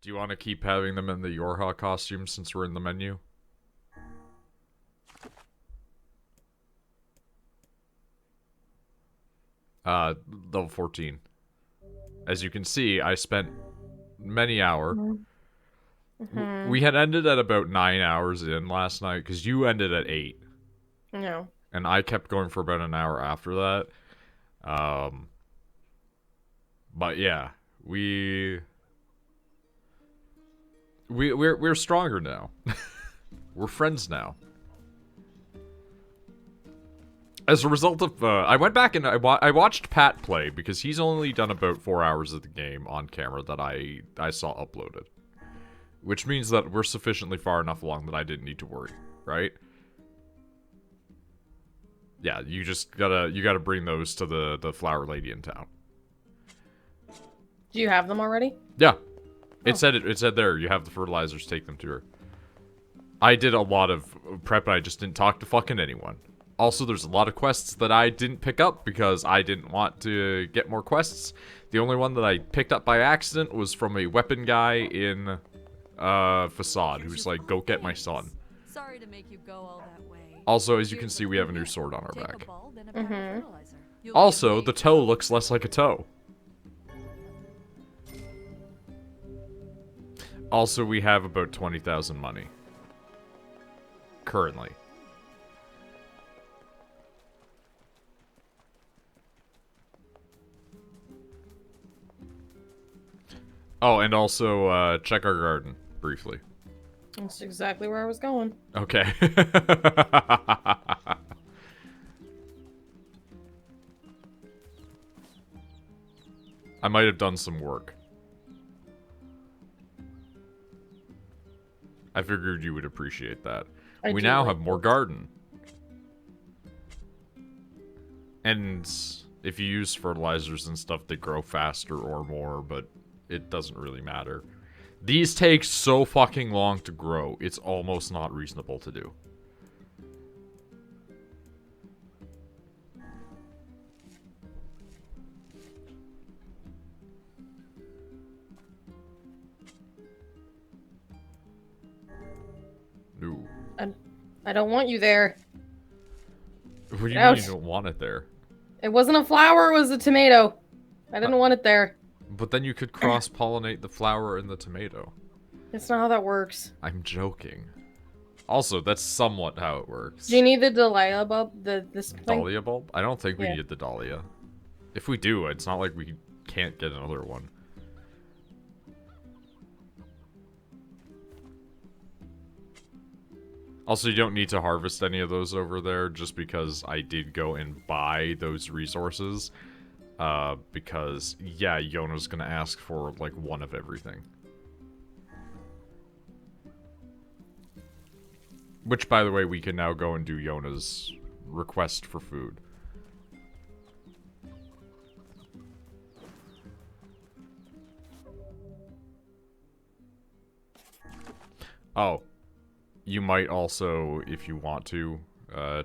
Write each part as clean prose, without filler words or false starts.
Do you want to keep having them in the Yorha costume since we're in the menu? Level 14. As you can see, I spent many hours. Mm-hmm. We had ended at about 9 hours in last night, because you ended at 8. No. And I kept going for about an hour after that. Um, but yeah, we're stronger now. We're friends now. As a result of, I went back and I watched Pat play because he's only done about 4 hours of the game on camera that I saw uploaded, which means that we're sufficiently far enough along that I didn't need to worry, right? Yeah, you gotta bring those to the flower lady in town. Do you have them already? Yeah, Oh. it said there you have the fertilizers. Take them to her. I did a lot of prep, and I just didn't talk to fucking anyone. Also, there's a lot of quests that I didn't pick up because I didn't want to get more quests. The only one that I picked up by accident was from a weapon guy in Facade, who's like, go get my son. Sorry to make you go all that way. Also, as you can see, we have a new sword on our Take back. a bulb and a pound of fertilizer. You'll Also, be the toe looks less like a toe. Also, we have about 20,000 money. Currently. Oh, and also, check our garden, briefly. That's exactly where I was going. Okay. I might have done some work. I figured you would appreciate that. We now have more garden. And if you use fertilizers and stuff, they grow faster or more, but it doesn't really matter. These take so fucking long to grow, it's almost not reasonable to do. No. I don't want you there. What do you Get mean out. you don't want it there? It wasn't a flower, it was a tomato. I didn't want it there. But then you could cross-pollinate the flower and the tomato. That's not how that works. I'm joking. Also, that's somewhat how it works. Do you need the Dahlia bulb? This thing? Dahlia bulb? I don't think we Yeah. needed the Dahlia. If we do, it's not like we can't get another one. Also, you don't need to harvest any of those over there, just because I did go and buy those resources. Because, yeah, Yona's gonna ask for, like, one of everything. Which, by the way, we can now go and do Yona's request for food. Oh. You might also, if you want to,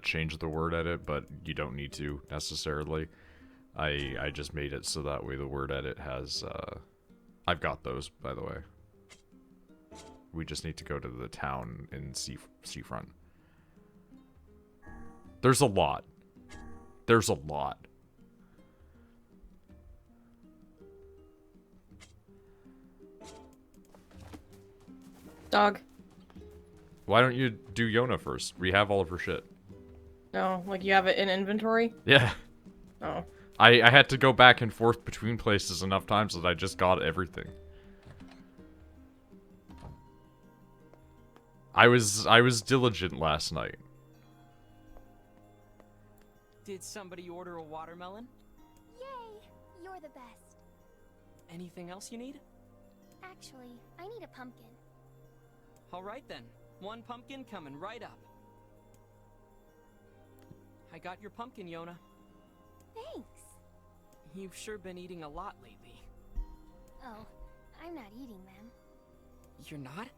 change the word edit, but you don't need to, necessarily. I just made it so that way the word edit has, I've got those, by the way. We just need to go to the town in Seafront. There's a lot. There's a lot. Dog. Why don't you do Yona first? We have all of her shit. No, like you have it in inventory? Yeah. Oh. I had to go back and forth between places enough times that I just got everything. I was diligent last night. Did somebody order a watermelon? Yay! You're the best. Anything else you need? Actually, I need a pumpkin. All right then. One pumpkin coming right up. I got your pumpkin, Yona. Thanks. You've sure been eating a lot lately. Oh, I'm not eating them. You're not?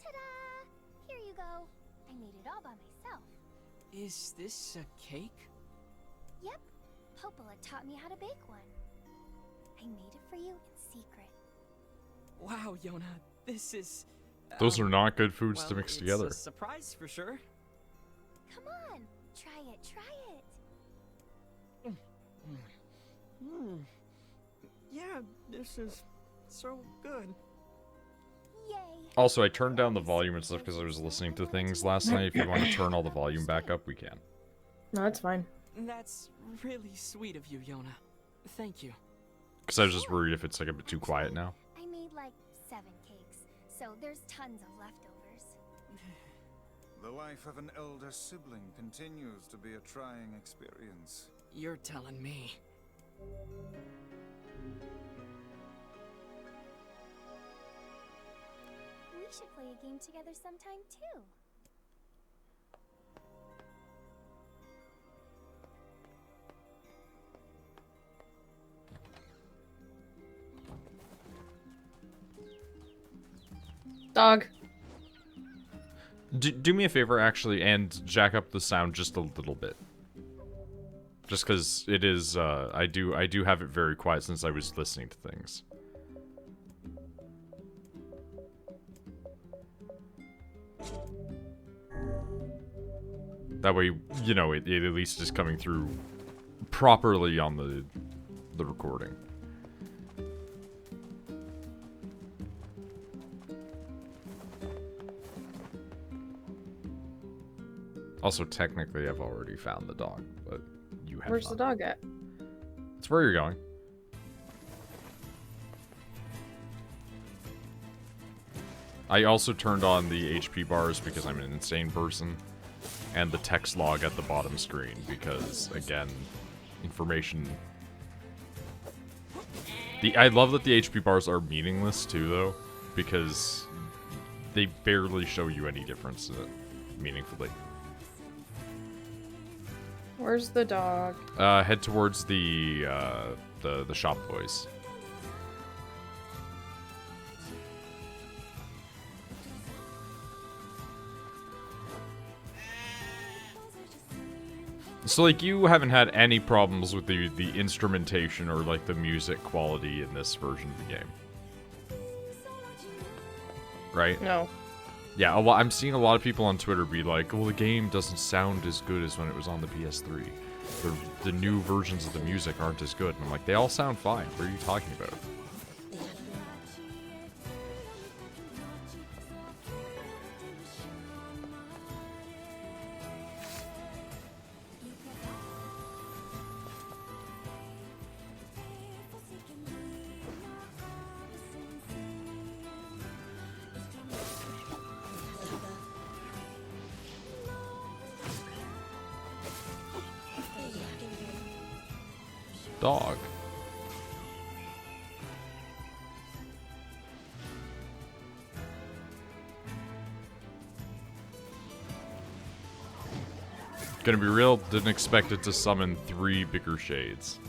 Ta-da! Here you go. I made it all by myself. Is this a cake? Yep. Popola taught me how to bake one. I made it for you in secret. Wow, Yona, this is... Those are not good foods well, to mix it's together. a surprise for sure. Come on, try it, try it. Yeah, this is so good. Yay. Also, I turned down the volume and stuff because I was listening to things last night. If you want to turn all the volume back up, we can. No, that's fine. That's really sweet of you, Yona. Thank you. Because I was just worried if it's like a bit too quiet now. I made like 7 cakes, so there's tons of leftovers. The life of an elder sibling continues to be a trying experience. You're telling me. We should play a game together sometime too. Dog. Do me a favor, actually, and jack up the sound just a little bit. Just because it is, I do have it very quiet since I was listening to things. That way, you know, it at least is coming through properly on the recording. Also, technically, I've already found the dog, but you have Where's not. the dog at? It's where you're going. I also turned on the HP bars because I'm an insane person, and the text log at the bottom screen because, again, information... I love that the HP bars are meaningless, too, though, because they barely show you any difference in it, meaningfully. Where's the dog? Head towards the shop boys. So, like, you haven't had any problems with the instrumentation or, like, the music quality in this version of the game. Right? No. Yeah, I'm seeing a lot of people on Twitter be like, well, the game doesn't sound as good as when it was on the PS3. The new versions of the music aren't as good. And I'm like, they all sound fine. What are you talking about? Dog. Gonna be real, didn't expect it to summon 3 bigger shades.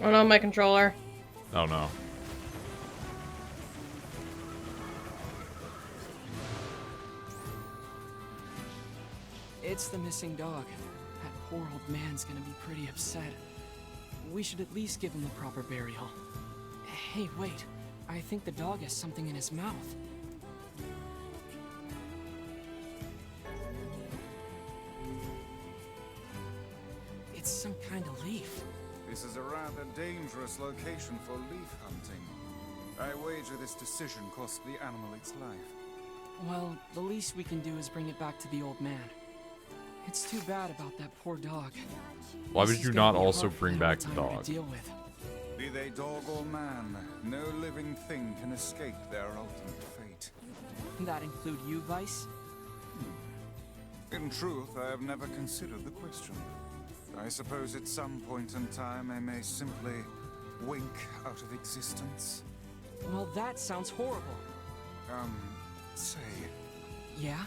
Oh no, my controller. Oh no. It's the missing dog. That poor old man's gonna be pretty upset. We should at least give him the proper burial. Hey, wait. I think the dog has something in his mouth. It's some kind of leaf. This is a rather dangerous location for leaf hunting. I wager this decision cost the animal its life. Well, the least we can do is bring it back to the old man. It's too bad about that poor dog. Why This would is you gonna not be a also rough bring little back the time to dog? deal with. Be they dog or man, no living thing can escape their ultimate fate. That include you, Vice? In truth, I have never considered the question. I suppose at some point in time I may simply wink out of existence. Well, that sounds horrible. Say, Yeah?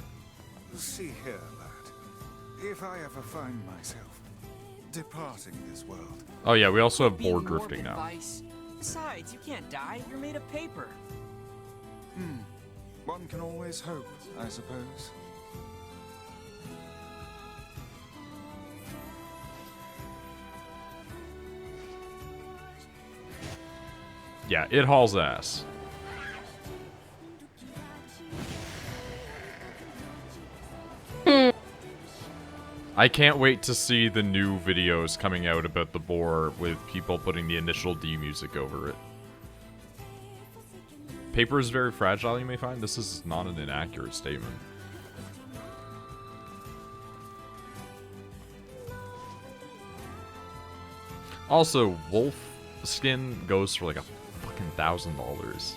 see here, lad. If I ever find myself departing this world, Oh yeah, we also have Being board drifting morbid, now. Vice. Besides, you can't die. You're made of paper. one can always hope, I suppose. Yeah, it hauls ass. I can't wait to see the new videos coming out about the boar with people putting the initial D music over it. Paper is very fragile, you may find. This is not an inaccurate statement. Also, wolf skin goes for like a fucking $1,000.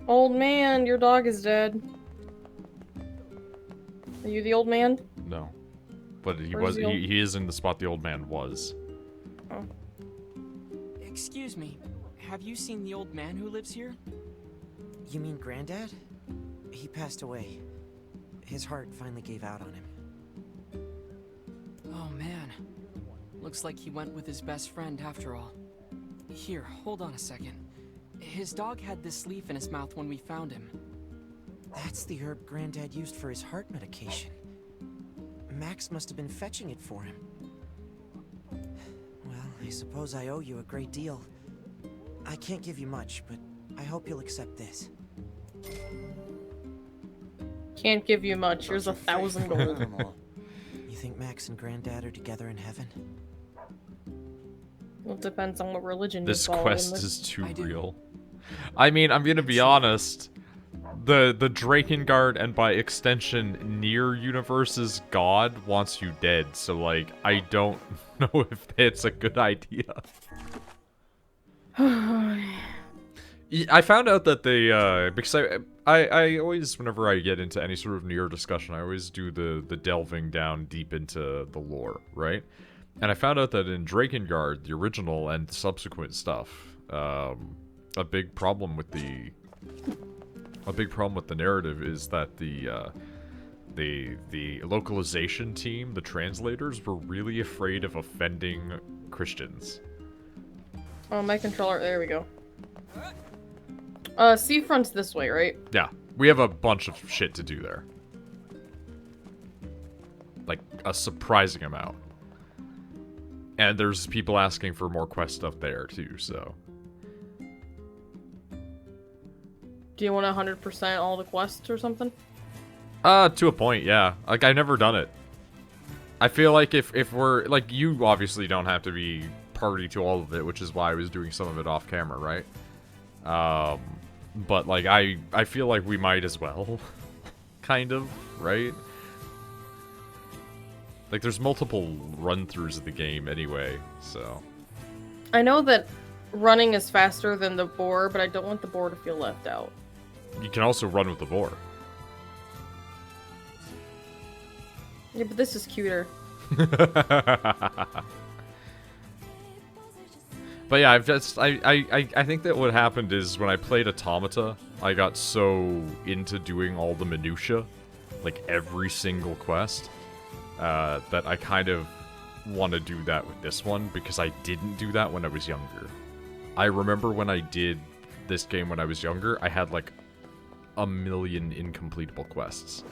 Old man, your dog is dead. Are you the old man? No. But he Where's was the old- he is in the spot the old man was. Oh. Excuse me, have you seen the old man who lives here? You mean Granddad? He passed away. His heart finally gave out on him. Oh man. Looks like he went with his best friend after all. Here, hold on a second. His dog had this leaf in his mouth when we found him. That's the herb Granddad used for his heart medication. Max must have been fetching it for him. Well, I suppose I owe you a great deal. I can't give you much, but I hope you'll accept this. Can't give you much. Here's 1,000 gold. You think Max and Granddad are together in heaven? Well, it depends on what religion This you follow. quest in this. is too I do. real. I mean, I'm gonna be honest. The Drakengard and by extension NieR universe's god wants you dead, so like I don't know if it's a good idea. I found out that they because I always, whenever I get into any sort of NieR discussion, I always do the delving down deep into the lore, right? And I found out that in Drakengard, the original and subsequent stuff, a big problem with the narrative is that the localization team, the translators, were really afraid of offending Christians. Oh, my controller. There we go. Seafront's this way, right? Yeah, we have a bunch of shit to do there. Like, a surprising amount. And there's people asking for more quest stuff there, too, so... Do you want 100% all the quests or something? To a point, yeah. Like, I've never done it. I feel like if we're... Like, you obviously don't have to be party to all of it, which is why I was doing some of it off camera, right? But, like, I feel like we might as well. Kind of, right? Like, there's multiple run-throughs of the game anyway, so... I know that running is faster than the boar, but I don't want the boar to feel left out. You can also run with the boar. Yeah, but this is cuter. But yeah, I think that what happened is when I played Automata, I got so into doing all the minutia, like every single quest, that I kind of want to do that with this one, because I didn't do that when I was younger. I remember when I did this game when I was younger, I had like 1 million incompletable quests.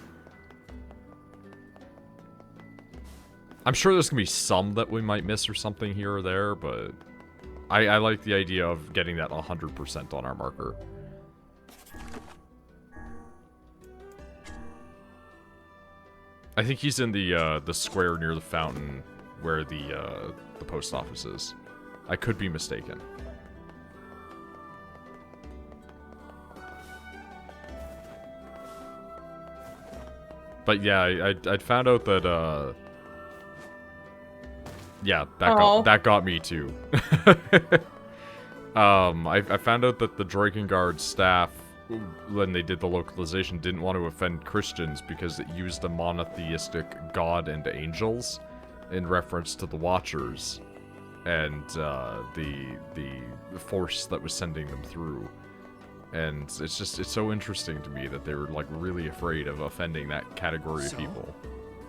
I'm sure there's gonna be some that we might miss or something here or there, but I like the idea of getting that 100% on our marker. I think he's in the square near the fountain where the post office is. I could be mistaken. But yeah, I found out that yeah, that got me too. I found out that the Drakengard staff, when they did the localization, didn't want to offend Christians because it used a monotheistic god and angels in reference to the Watchers and the force that was sending them through. And it's so interesting to me that they were like really afraid of offending that category of people.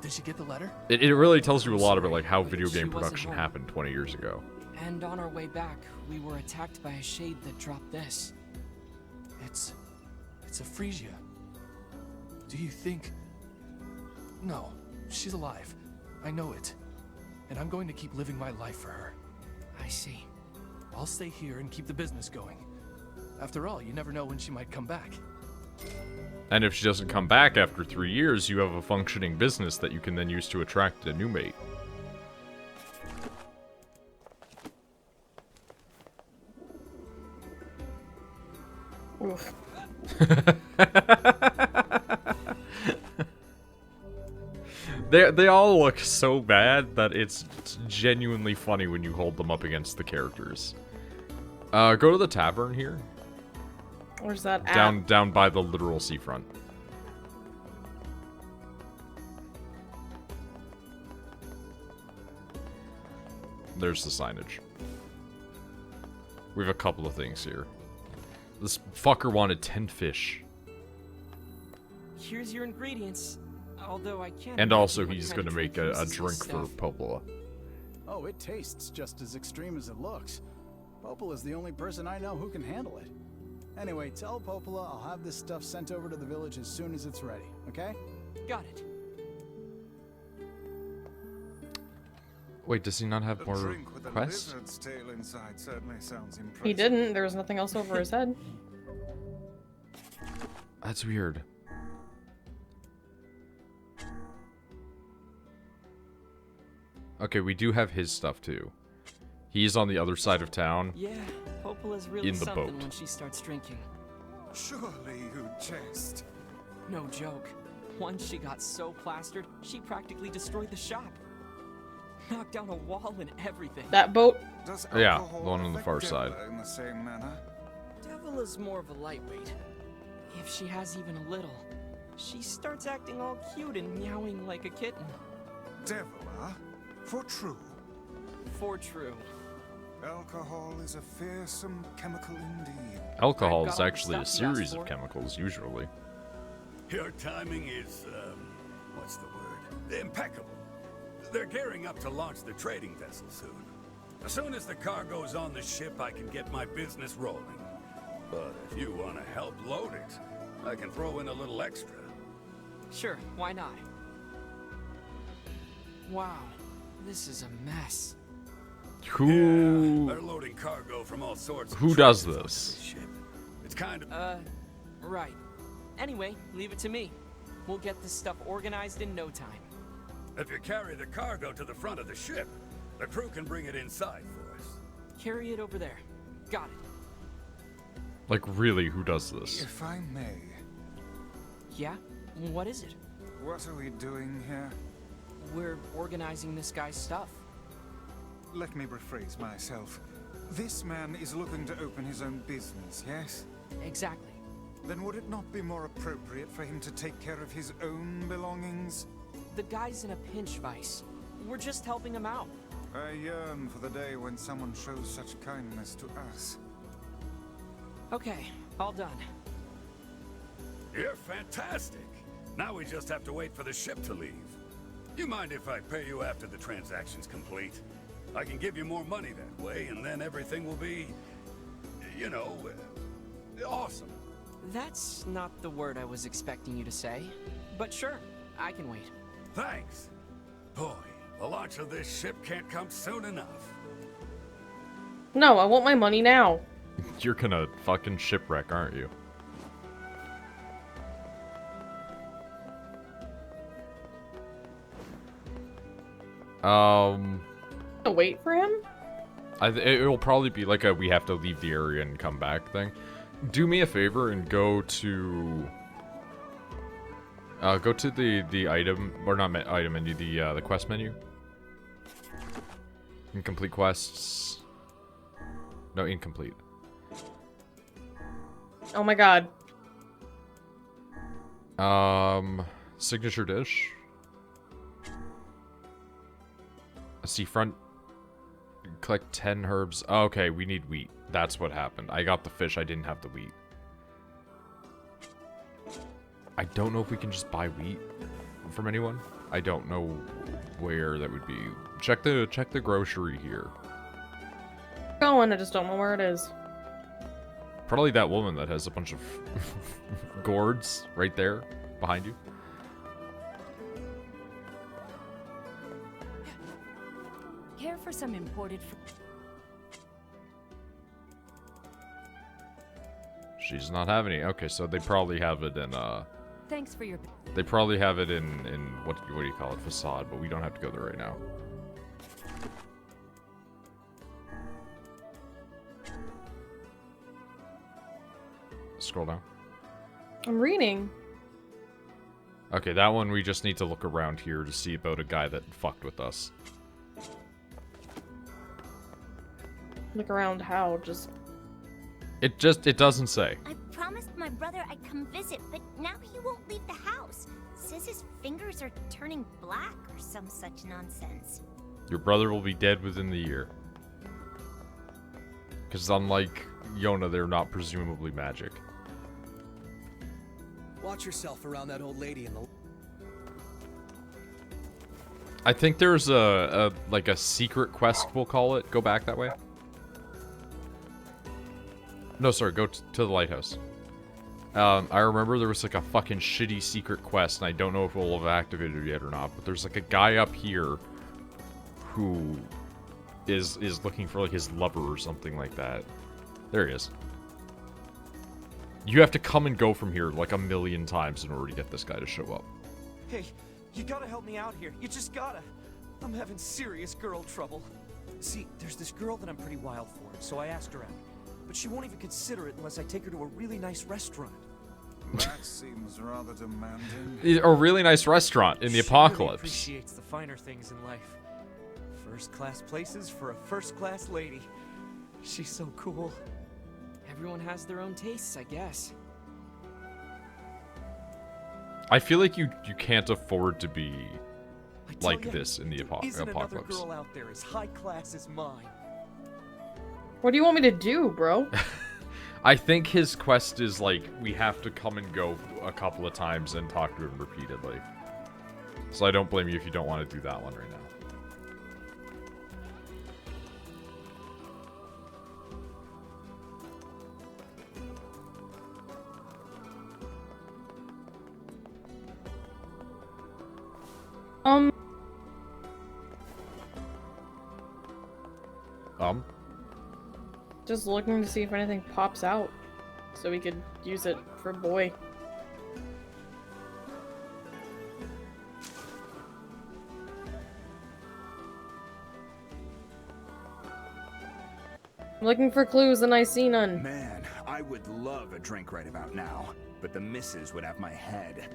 Did she get the letter? It really tells you a lot about like how But video she game wasn't production home. happened 20 years ago. And on our way back, we were attacked by a shade that dropped this. It's a Frisia. Do you think... No, she's alive. I know it. And I'm going to keep living my life for her. I see. I'll stay here and keep the business going. After all, you never know when she might come back. And if she doesn't come back after 3 years, you have a functioning business that you can then use to attract a new mate. Oof. They all look so bad that it's genuinely funny when you hold them up against the characters. Go to the tavern here. Where's that at? Down by the literal seafront. There's the signage. We have a couple of things here. This fucker wanted 10 fish. Here's your ingredients. Although I can't. And imagine also what he's kind gonna of make drink a uses this drink for stuff. Popola. Oh, it tastes just as extreme as it looks. Popola is the only person I know who can handle it. Anyway, tell Popola I'll have this stuff sent over to the village as soon as it's ready, okay? Got it. Wait, does he not have A more drink with a quests? lizard's tail inside certainly sounds impressive. He didn't. There was nothing else over his head. That's weird. Okay, we do have his stuff too. He's on the other side of town. Yeah, Popola's really In the something boat. when she starts drinking. Surely you jest. No joke. Once she got so plastered, she practically destroyed the shop. Knocked down a wall and everything. That boat. Does Yeah, alcohol the one on the affect far side. Deborah in the same manner? Devil is more of a lightweight. If she has even a little, she starts acting all cute and meowing like a kitten. Devil, huh? For true. For true. Alcohol is a fearsome chemical indeed. Alcohol I've is got all the actually a stuff you asked series of for. chemicals, usually. Your timing is, what's the word? Impeccable. They're gearing up to launch the trading vessel soon. As soon as the cargo's on the ship, I can get my business rolling. But if you want to help load it, I can throw in a little extra. Sure, why not? Wow, this is a mess. Yeah, Who they're loading cargo from all sorts of Who does traders onto this? this ship. It's kind of... Right. Anyway, leave it to me. We'll get this stuff organized in no time. If you carry the cargo to the front of the ship, the crew can bring it inside for us. Carry it over there. Got it. like really who does this? If I may, Yeah? What is it? what are we doing here? We're organizing this guy's stuff. Let me rephrase myself. This man is looking to open his own business, yes? Exactly. Then would it not be more appropriate for him to take care of his own belongings? The guy's in a pinch, Vice. We're just helping him out. I yearn for the day when someone shows such kindness to us. Okay, all done. You're fantastic. Now we just have to wait for the ship to leave. You mind if I pay you after the transaction's complete? I can give you more money that way, and then everything will be, you know, awesome. That's not the word I was expecting you to say. But sure, I can wait. Thanks. Boy, the launch of this ship can't come soon enough. No, I want my money now. You're gonna fucking shipwreck, aren't you? To wait for him? It'll probably be like a we have to leave the area and come back thing. Do me a favor and go to the item, or not item menu, the quest menu. Incomplete quests. No, incomplete. Oh my god. Signature dish. A seafront. Collect 10 herbs. Oh, okay, we need wheat. That's what happened. I got the fish, I didn't have the wheat. I don't know if we can just buy wheat from anyone. I don't know where that would be. Check the grocery here. Going, I just don't know where it is. Probably that woman that has a bunch of gourds right there behind you. Care for some imported She's not having any. Okay, so they probably have it in Thanks for your they probably have it in what do you call it, facade, but we don't have to go there right now. Scroll down. I'm reading. Okay, that one we just need to look around here to see about a guy that fucked with us. Look around how? Just... It doesn't say. I promised my brother I'd come visit, but now he won't leave the house. Says his fingers are turning black or some such nonsense. Your brother will be dead within the year. Because unlike Yona, they're not presumably magic. Watch yourself around that old lady in the... I think there's a like a secret quest, we'll call it. Go back that way. No, sorry, go to the lighthouse. I remember there was like a fucking shitty secret quest, and I don't know if we'll have activated it yet or not, but there's like a guy up here who is looking for like his lover or something like that. There he is. You have to come and go from here like 1,000,000 times in order to get this guy to show up. Hey, you gotta help me out here. You just gotta. I'm having serious girl trouble. See, there's this girl that I'm pretty wild for, so I asked her out. But she won't even consider it unless I take her to a really nice restaurant. That seems rather demanding. A really nice restaurant in the apocalypse. Really appreciates the finer things in life. First-class places for a first-class lady. She's so cool. Everyone has their own tastes, I guess. I feel like you can't afford to be I tell like ya, this in the isn't another apocalypse. girl out there as high class as mine? What do you want me to do, bro? I think his quest is like we have to come and go a couple of times and talk to him repeatedly. So I don't blame you if you don't want to do that one right now. Just looking to see if anything pops out, so we could use it for boy. I'm looking for clues and I see none. Man, I would love a drink right about now, but the missus would have my head.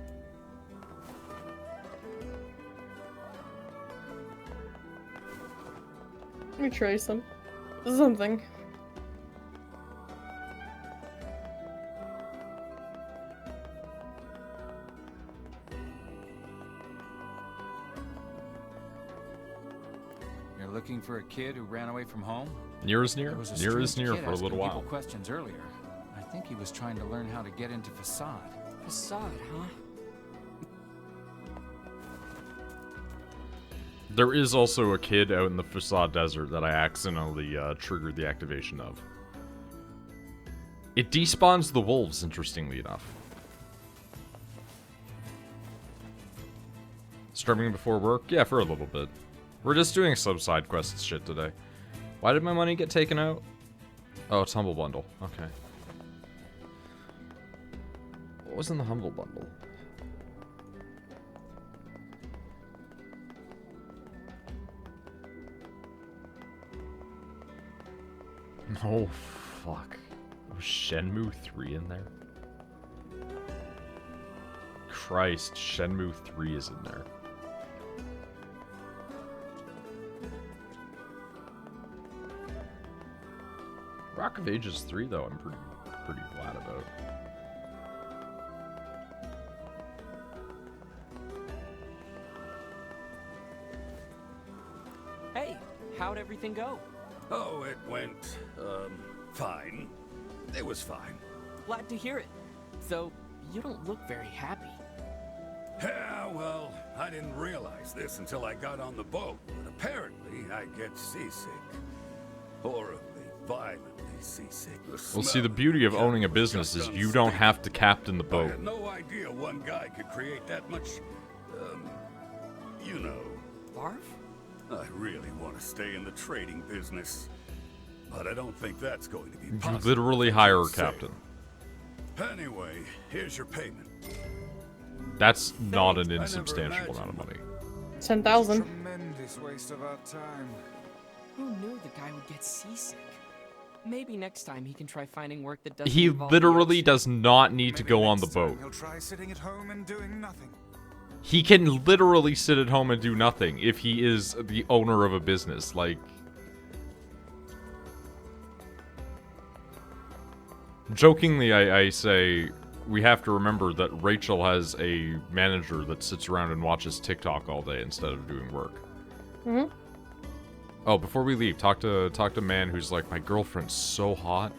Let me try something. You're looking for a kid who ran away from home? NieR is NieR. There was a NieR is strange NieR kid for a little asking while. people questions earlier. I think he was trying to learn how to get into Facade. Facade, huh? There is also a kid out in the Facade Desert that I accidentally triggered the activation of. It despawns the wolves, interestingly enough. Streaming before work? Yeah, for a little bit. We're just doing some side quests shit today. Why did my money get taken out? Oh, it's Humble Bundle. Okay. What was in the Humble Bundle? Oh, fuck. Was Shenmue 3 in there? Christ, Shenmue 3 is in there. Rock of Ages 3, though, I'm pretty glad about. Hey, how'd everything go? Oh, it went, fine. It was fine. Glad to hear it. Though, you don't look very happy. Yeah, well, I didn't realize this until I got on the boat, but apparently I get seasick. Horribly, violently seasick. Well, see, the beauty of owning a business is you don't have to captain the I boat. had no idea one guy could create that much, you know. Barf? I really want to stay in the trading business, but I don't think that's going to be You possible. literally hire a captain. Anyway, here's your payment. That's not an insubstantial amount of money. 10,000. Tremendous waste of our time. Who knew the guy would get seasick? Maybe next time he can try finding work that doesn't He involve literally the does not need to go on the boat. He'll try sitting at home and doing nothing. He can literally sit at home and do nothing if he is the owner of a business. Like, jokingly, I say we have to remember that Rachel has a manager that sits around and watches TikTok all day instead of doing work. Mm-hmm. Oh, before we leave, talk to man who's like, my girlfriend's so hot.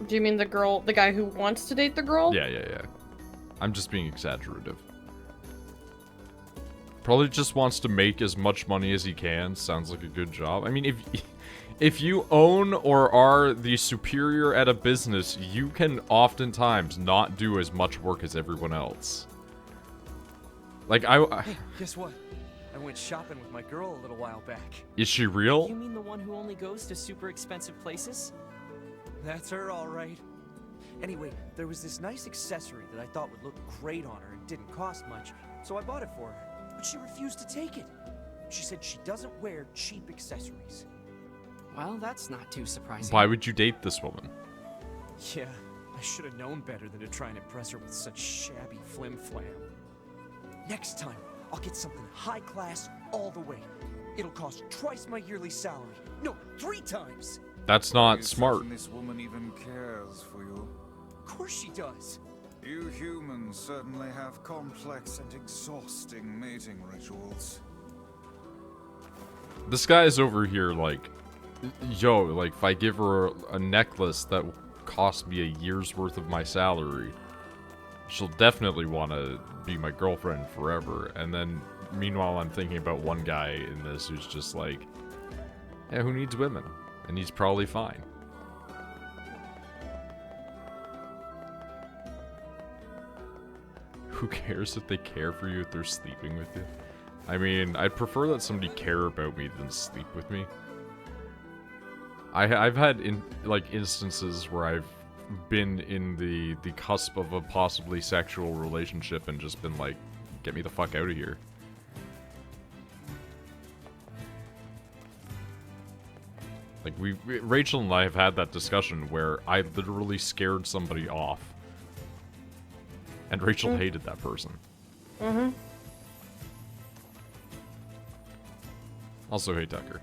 Do you mean the guy who wants to date the girl? Yeah. I'm just being exaggerative. Probably just wants to make as much money as he can. Sounds like a good job. I mean, if you own or are the superior at a business, you can oftentimes not do as much work as everyone else. Like, Hey, guess what? I went shopping with my girl a little while back. Is she real? You mean the one who only goes to super expensive places? That's her, all right. Anyway, there was this nice accessory that I thought would look great on her and didn't cost much, so I bought it for her. But she refused to take it. She said she doesn't wear cheap accessories. Well, that's not too surprising. Why would you date this woman? Yeah, I should have known better than to try and impress her with such shabby flim-flam. Next time, I'll get something high class all the way. It'll cost twice my yearly salary. No, 3 times! That's not smart. This woman even cares for you. Of course she does. You humans certainly have complex and exhausting mating rituals. This guy's over here like, yo, like, if I give her a necklace that cost me a year's worth of my salary, she'll definitely want to be my girlfriend forever. And then, meanwhile, I'm thinking about one guy in this who's just like, yeah, who needs women? And he's probably fine. Who cares if they care for you if they're sleeping with you? I mean, I'd prefer that somebody care about me than sleep with me. I've had instances where I've been in the cusp of a possibly sexual relationship and just been like, get me the fuck out of here. Like, Rachel and I have had that discussion where I literally scared somebody off. And Rachel hated that person. Mm-hmm. Also, hey, Tucker.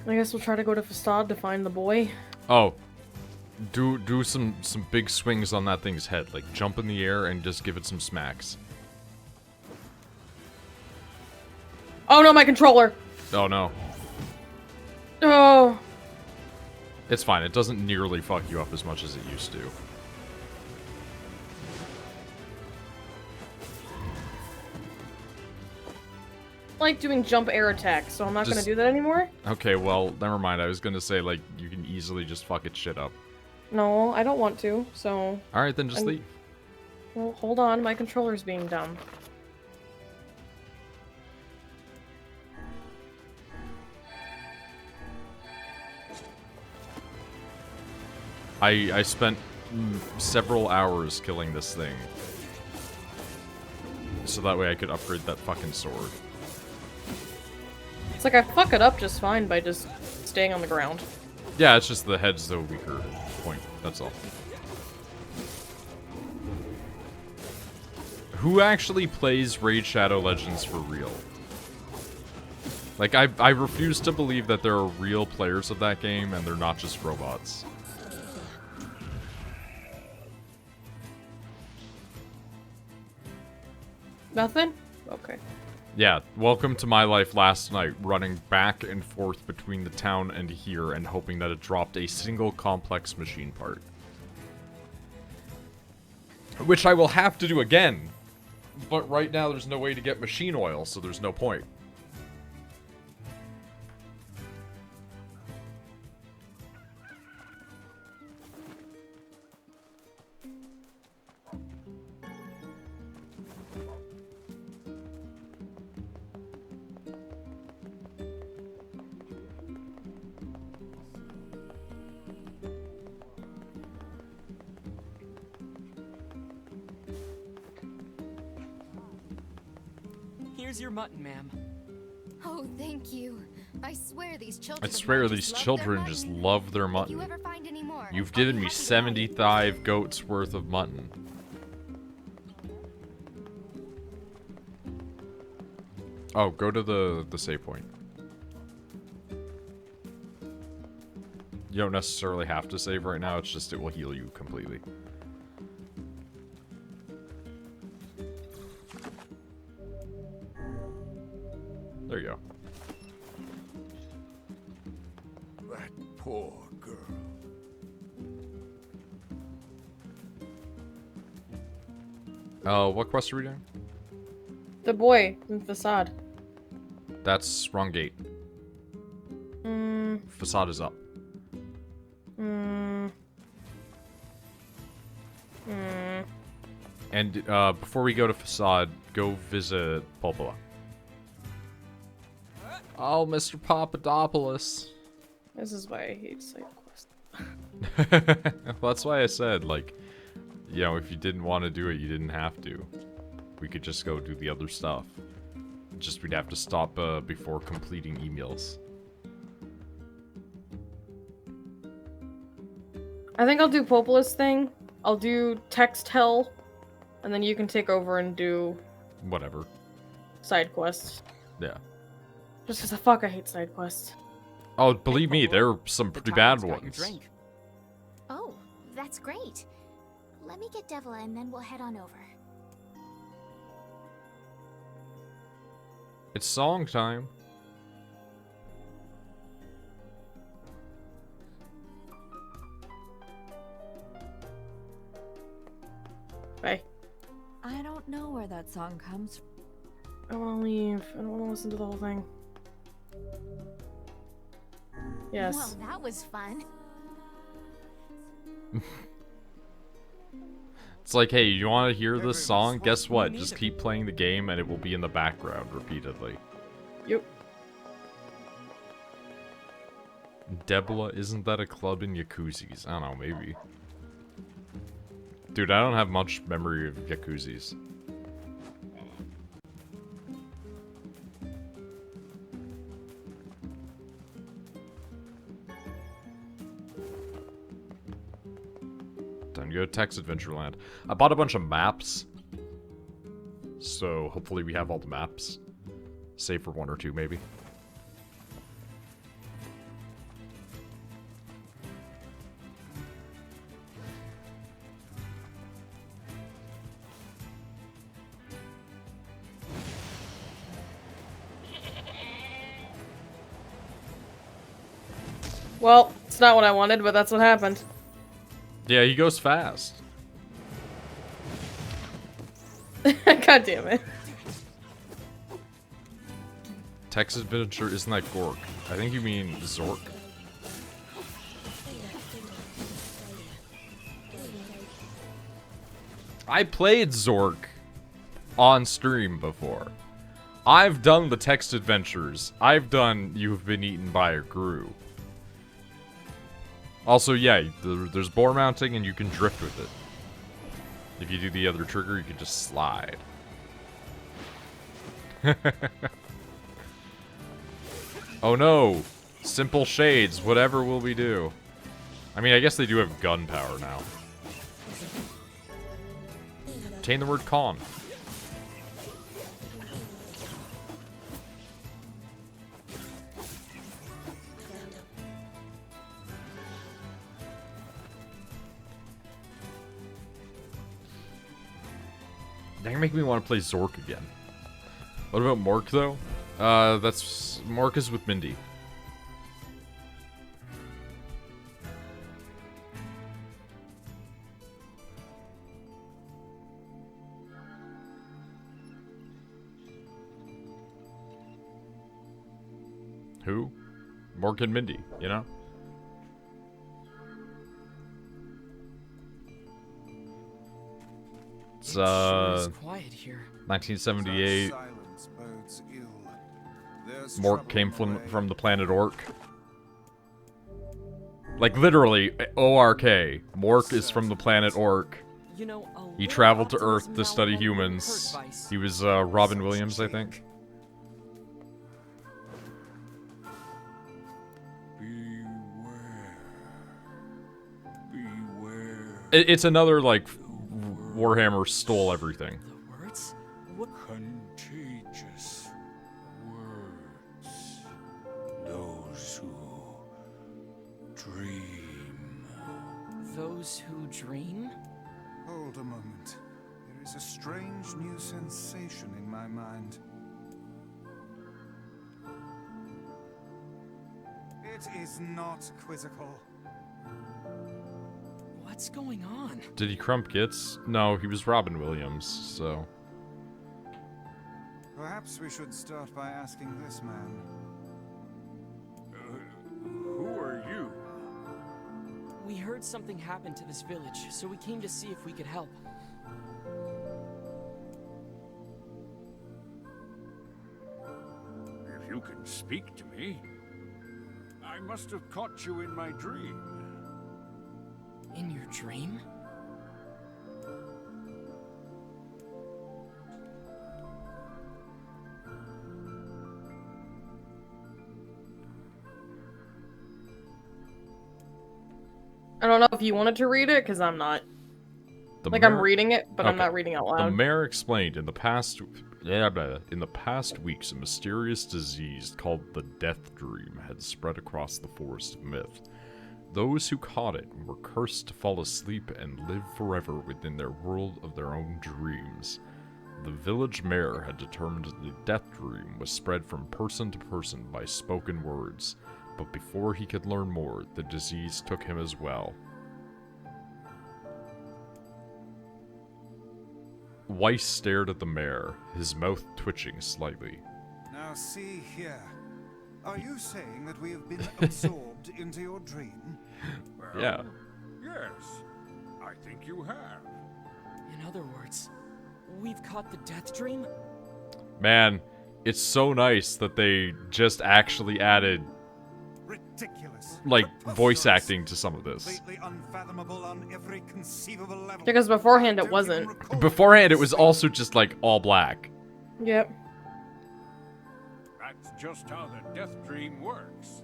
I guess we'll try to go to Facade to find the boy. Oh. Do some big swings on that thing's head. Like, jump in the air and just give it some smacks. Oh no, my controller! Oh, no. Oh. It's fine. It doesn't nearly fuck you up as much as it used to. I like doing jump air attacks, so I'm not gonna do that anymore. Okay, well, never mind. I was gonna say, like, you can easily just fuck its shit up. No, I don't want to, so... Alright, then just leave. Well, hold on. My controller's being dumb. I spent several hours killing this thing. So that way I could upgrade that fucking sword. It's like I fuck it up just fine by just staying on the ground. Yeah, it's just the head's the weaker point. That's all. Who actually plays Raid Shadow Legends for real? Like, I refuse to believe that there are real players of that game and they're not just robots. Nothing? Okay. Yeah, welcome to my life last night, running back and forth between the town and here and hoping that it dropped a single complex machine part. Which I will have to do again. But right now there's no way to get machine oil, so there's no point. Here's your mutton, ma'am. Oh, thank you. I swear these children. I swear these children just love their mutton. If you ever find any more, You've given me 75 goats worth of mutton. Oh, go to the save point. You don't necessarily have to save right now, it's just it will heal you completely. There you go. That poor girl. What quest are we doing? The boy in Facade. That's wrong gate. Facade is up. And before we go to Facade, go visit Popola. Oh, Mr. Papadopoulos. This is why I hate side quests. Well, that's why I said, like, you know, if you didn't want to do it, you didn't have to. We could just go do the other stuff. Just we'd have to stop before completing emails. I think I'll do Popola's thing. I'll do text hell, and then you can take over and do Whatever. side quests. Yeah. Just because fuck, I hate side quests. Oh, believe me, there are some pretty bad ones. Oh, that's great. Let me get Devila and then we'll head on over. It's song time. Bye. I don't know where that song comes from. I want to leave. I don't want to listen to the whole thing. Yes. Well, that was fun. It's like, hey, you want to hear this song? Guess what? Just keep playing the game and it will be in the background repeatedly. Yep. Debla, isn't that a club in Yakuzi's? I don't know, maybe. Dude, I don't have much memory of Yakuzi's. Time to go to Text Adventureland. I bought a bunch of maps. So hopefully we have all the maps. Save for one or two, maybe. Well, it's not what I wanted, but that's what happened. Yeah, he goes fast. God damn it. Text Adventure isn't that Gork? I think you mean Zork. I played Zork on stream before. I've done the Text Adventures. I've done You've Been Eaten by a Gru. Also, yeah, there's boar mounting and you can drift with it. If you do the other trigger, you can just slide. Oh no! Simple shades, whatever will we do? I mean, I guess they do have gunpowder now. Obtain the word con. That can make me want to play Zork again. What about Mork, though? Mork is with Mindy. Who? Mork and Mindy, you know? It's, Sure is quiet here. 1978. Silence bodes ill. There's Mork trouble came on the from way. the planet Ork. Like, literally, O-R-K. Mork is from the planet Ork. You know, He traveled to Earth to study humans. He was, Robin Williams, I think. It's another, like, Warhammer stole everything. Words? What contagious words? Those who dream. Those who dream? Hold a moment. There is a strange new sensation in my mind. It is not quizzical. What's going on? Did he crump Gits? No, he was Robin Williams, so... Perhaps we should start by asking this man. Who are you? We heard something happened to this village, so we came to see if we could help. If you can speak to me, I must have caught you in my dream. In your dream? I don't know if you wanted to read it, because I'm not. The Like, mayor- I'm reading it, but I'm Okay. not reading out The loud. mayor explained in the past weeks, a mysterious disease called the Death Dream had spread across the Forest of Myth. Those who caught it were cursed to fall asleep and live forever within their world of their own dreams. The village mayor had determined the Death Dream was spread from person to person by spoken words, but before he could learn more, the disease took him as well. Weiss stared at the mayor, his mouth twitching slightly. Now see here. Are you saying that we have been absorbed into your dream? Well, Yeah. Yes, I think you have. In other words, we've caught the death dream? Man, it's so nice that they just actually added, Ridiculous. like, voice Preposterous. acting to some of this. Completely unfathomable on every conceivable level. Because beforehand it wasn't. Beforehand, it was also just, like, all black. Yep. That's just how the death dream works.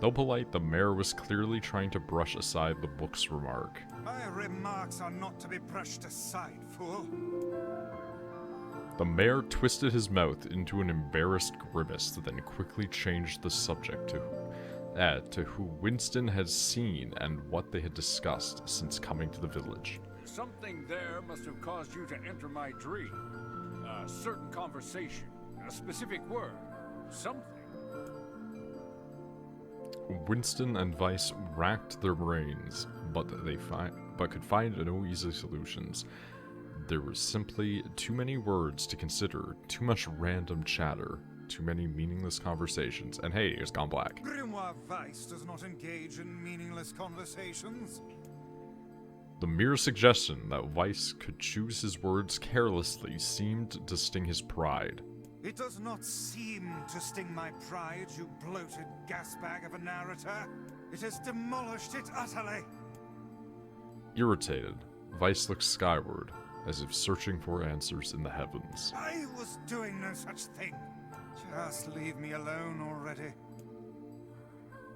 Though polite, the mayor was clearly trying to brush aside the book's remark. My remarks are not to be brushed aside, fool. The mayor twisted his mouth into an embarrassed grimace, then quickly changed the subject to who Winston had seen and what they had discussed since coming to the village. Something there must have caused you to enter my dream. A certain conversation, a specific word, something. Winston and Weiss racked their brains, but could find no easy solutions. There were simply too many words to consider, too much random chatter, too many meaningless conversations, and hey, it's gone black. Grimoire Weiss does not engage in meaningless conversations. The mere suggestion that Weiss could choose his words carelessly seemed to sting his pride. It does not seem to sting my pride, you bloated gasbag of a narrator. It has demolished it utterly. Irritated, Weiss looked skyward, as if searching for answers in the heavens. I was doing no such thing. Just leave me alone already.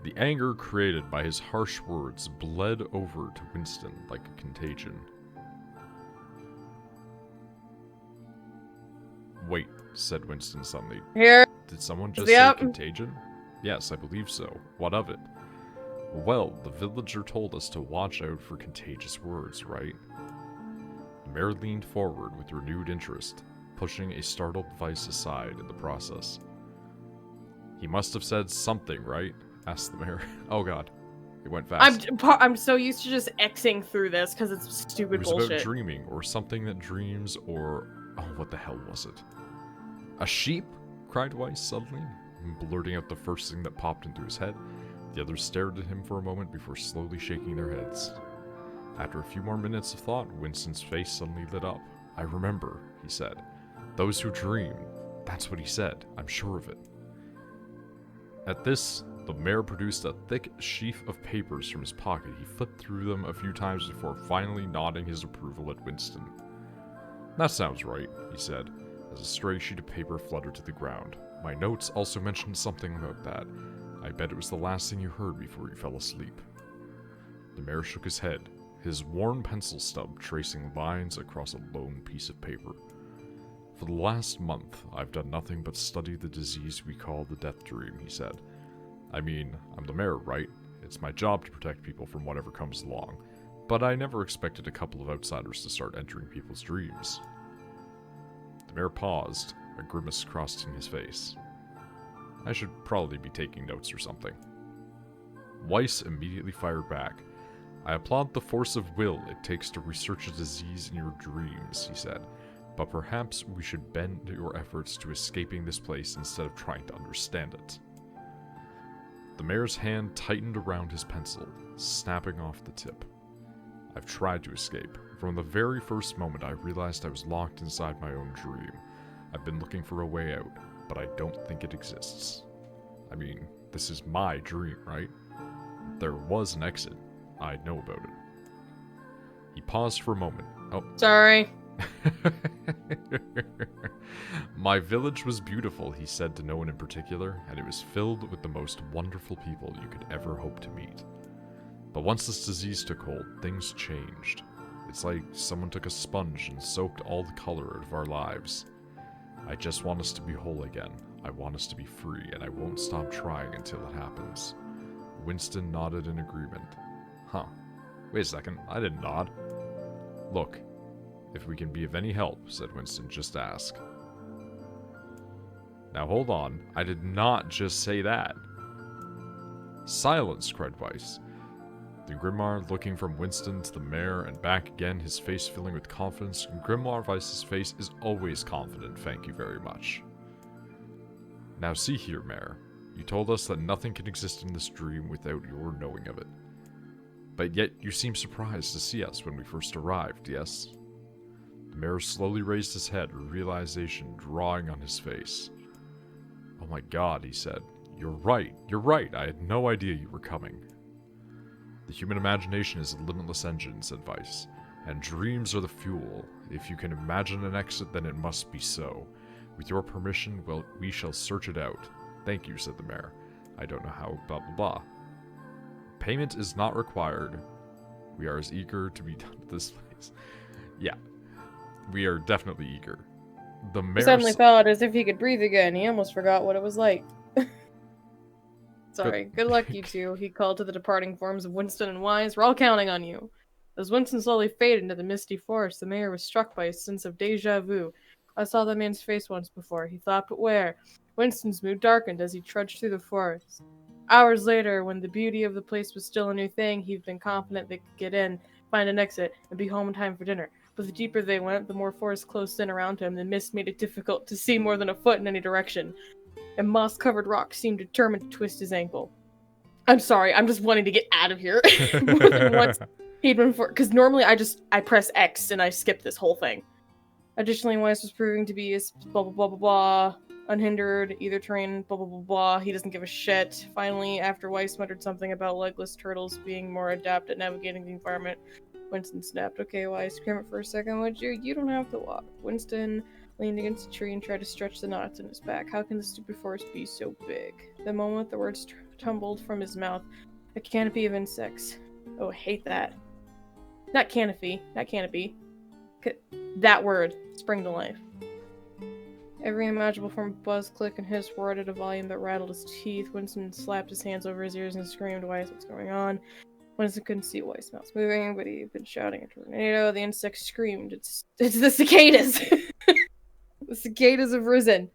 The anger created by his harsh words bled over to Winston like a contagion. Wait, said Winston suddenly. Here. Did someone just Yep. say contagion? Yes, I believe so. What of it? Well, the villager told us to watch out for contagious words, right? The mayor leaned forward with renewed interest, pushing a startled Weiss aside in the process. He must have said something, right? Asked the mayor. Oh god. It went fast. I'm so used to just Xing through this because it's It stupid was bullshit. about dreaming, or something that dreams, or... Oh, what the hell was it? A sheep? Cried Weiss suddenly, blurting out the first thing that popped into his head. The others stared at him for a moment before slowly shaking their heads. After a few more minutes of thought, Winston's face suddenly lit up. I remember, he said. Those who dream. That's what he said. I'm sure of it. At this, the mayor produced a thick sheaf of papers from his pocket. He flipped through them a few times before finally nodding his approval at Winston. That sounds right, he said, as a stray sheet of paper fluttered to the ground. My notes also mentioned something about that. I bet it was the last thing you heard before you fell asleep. The mayor shook his head, his worn pencil stub tracing lines across a lone piece of paper. For the last month, I've done nothing but study the disease we call the death dream, he said. I mean, I'm the mayor, right? It's my job to protect people from whatever comes along. But I never expected a couple of outsiders to start entering people's dreams. The mayor paused, a grimace crossing his face. I should probably be taking notes or something. Weiss immediately fired back. I applaud the force of will it takes to research a disease in your dreams, he said. But perhaps we should bend your efforts to escaping this place instead of trying to understand it. The mayor's hand tightened around his pencil, snapping off the tip. I've tried to escape. From the very first moment I realized I was locked inside my own dream. I've been looking for a way out, but I don't think it exists. I mean, this is my dream, right? There was an exit. I know about it. He paused for a moment. Oh. Sorry. My village was beautiful, he said to no one in particular, and it was filled with the most wonderful people you could ever hope to meet. But once this disease took hold, things changed. It's like someone took a sponge and soaked all the color out of our lives. I just want us to be whole again. I want us to be free, and I won't stop trying until it happens. Winston nodded in agreement. Huh. Wait a second, I didn't nod. Look, if we can be of any help, said Winston, just ask. Now hold on, I did not just say that. Silence, cried Weiss. The Grimoire looking from Winston to the mayor and back again, his face filling with confidence. Grimoire Weiss's face is always confident, thank you very much. Now see here, Mayor. You told us that nothing can exist in this dream without your knowing of it. But yet you seem surprised to see us when we first arrived, yes? The mayor slowly raised his head, realization drawing on his face. Oh my god, he said. You're right. I had no idea you were coming. The human imagination is a limitless engine, said Weiss, and dreams are the fuel. If you can imagine an exit, then it must be so. With your permission, well, we shall search it out. Thank you, said the mayor. I don't know how, blah blah blah. Payment is not required. We are as eager to be done with this place. Yeah, we are definitely eager. The mayor suddenly felt as if he could breathe again. He almost forgot what it was like. Sorry. Good luck, you two, he called to the departing forms of Winston and Wise. We're all counting on you. As Winston slowly faded into the misty forest, the mayor was struck by a sense of deja vu. I saw that man's face once before, he thought, but where? Winston's mood darkened as he trudged through the forest. Hours later, when the beauty of the place was still a new thing, he'd been confident they could get in, find an exit, and be home in time for dinner. But the deeper they went, the more forest closed in around him. The mist made it difficult to see more than a foot in any direction. And moss-covered rocks seemed determined to twist his ankle. I'm sorry, I'm just wanting to get out of here. More than once he'd been because normally I press X and I skip this whole thing. Additionally, Weiss was proving to be as blah blah blah blah blah, unhindered, either terrain, blah blah blah blah. He doesn't give a shit. Finally, after Weiss muttered something about legless turtles being more adept at navigating the environment, Winston snapped. Okay, Weiss, cram it for a second, would you? You don't have to walk. Winston leaned against a tree and tried to stretch the knots in his back. How can the stupid forest be so big? The moment the words tumbled from his mouth, a canopy of insects. Oh, I hate that. Not canopy. Not canopy. That word. Spring to life. Every imaginable form of buzz, click, and hiss roared at a volume that rattled his teeth. Winston slapped his hands over his ears and screamed, Weiss, what's going on? Winston couldn't see Weiss' mouth moving, but he'd been shouting a tornado. The insects screamed. It's the cicadas! The cicadas have risen.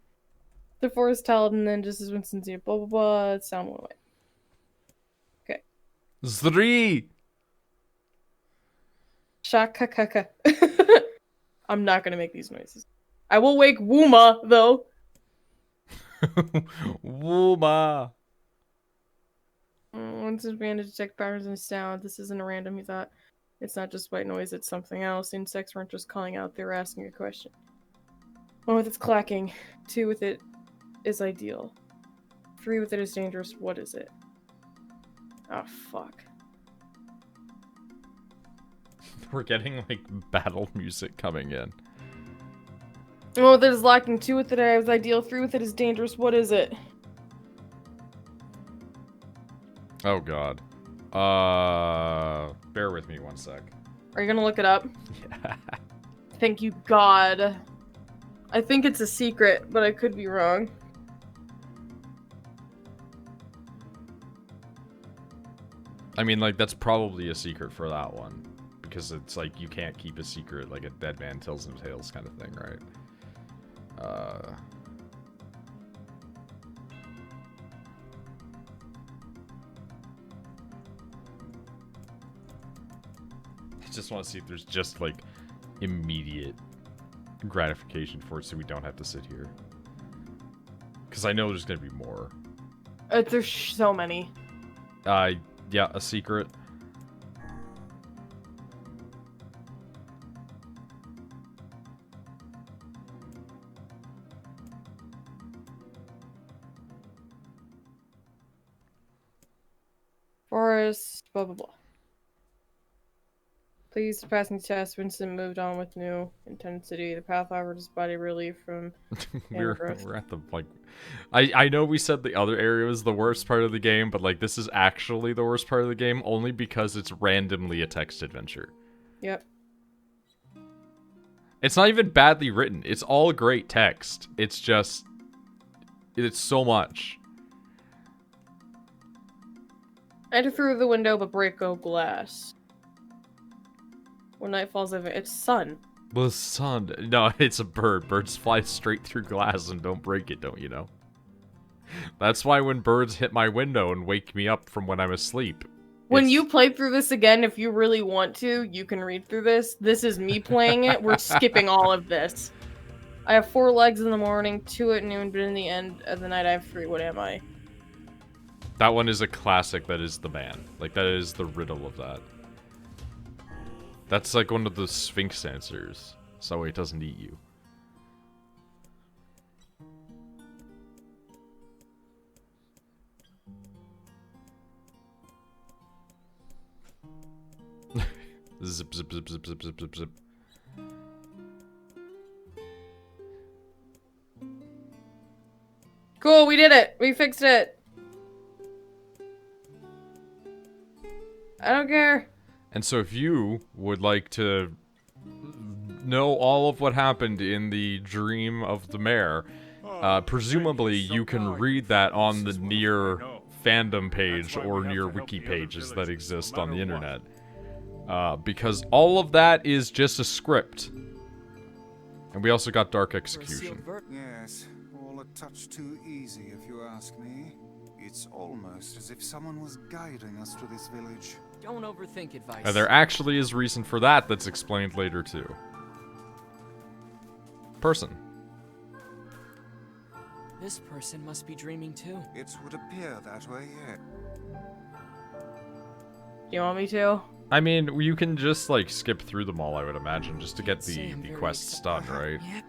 The forest howled, and then just as Winston's ear, blah blah blah, sound went away. Okay. 3! Shakakaka. I'm not gonna make these noises. I will wake Wuma, though. Wooba. Once it's began to detect patterns in sound, this isn't a random, he thought. It's not just white noise, it's something else. The insects weren't just calling out, they were asking a question. 1 with its clacking. 2 with it is ideal. 3 with it is dangerous. What is it? Oh, fuck. We're getting, like, battle music coming in. 1 with it is lacking. 2 with it is ideal. 3 with it is dangerous. What is it? Oh, God. Bear with me 1 sec. Are you gonna look it up? Yeah. Thank you, God. I think it's a secret, but I could be wrong. I mean, like, that's probably a secret for that one. Because it's like, you can't keep a secret like a dead man tells no tales kind of thing, right? I just want to see if there's just, like, immediate gratification for it so we don't have to sit here. Because I know there's going to be more. There's so many. Yeah, a secret. Forest, blah blah blah. Pleased to passing test, Winston moved on with new intensity. The path offered his body relief from we're at the, like, I know we said the other area was the worst part of the game, but, like, this is actually the worst part of the game only because it's randomly a text adventure. Yep. It's not even badly written. It's all great text. It's just, it's so much. Enter through the window, but break no glass. When night falls over, it's sun. The sun. No, it's a bird. Birds fly straight through glass and don't break it, don't you know? That's why when birds hit my window and wake me up from when I'm asleep. When you play through this again, if you really want to, you can read through this. This is me playing it. We're skipping all of this. I have 4 legs in the morning, 2 at noon, but in the end of the night I have 3. What am I? That one is a classic. That is the man. Like, that is the riddle of that. That's like one of the Sphinx answers, so it doesn't eat you. Zip, zip, zip, zip, zip, zip, zip, zip. Cool, we did it. We fixed it. I don't care. And so if you would like to know all of what happened in the dream of the mayor, presumably you can read that on the NieR fandom page or NieR wiki pages that exist on the internet. Because all of that is just a script. And we also got Dark Execution. Yes, all a touch too easy if you ask me. It's almost as if someone was guiding us to this village. Don't overthink advice. And there actually is reason for that that's explained later too. Person. This person must be dreaming too. It would appear that way, yeah. Do you want me to? I mean, you can just, like, skip through them all, I would imagine, just to get the quests done, right? Yep.